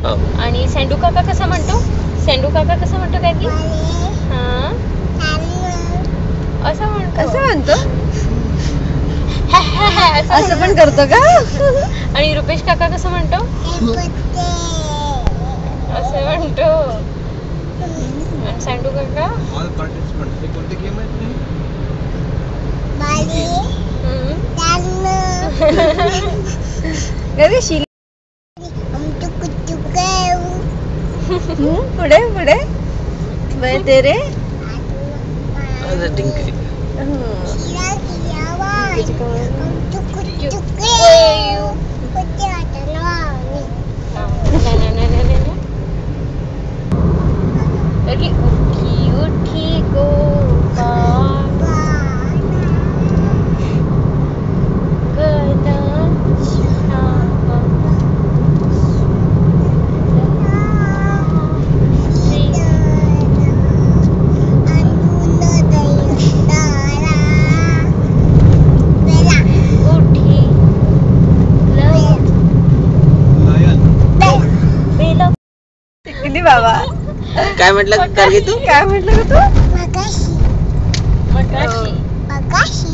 आणि सँडू काका कसा म्हणतो? सँडू काका कसा म्हणतो काय की? हा असं म्हणतो. असं पण करतो का? आणि रुपेश काका कसं म्हणतो? असं म्हणतो. आणि सँडू काका ऑल पार्टिसिपंट्स हे कोणते गेम आहेत? पुढे पुढे तेरे उठी उठी बाबा काय म्हटलं तू? काय म्हटलं तू? मगाशी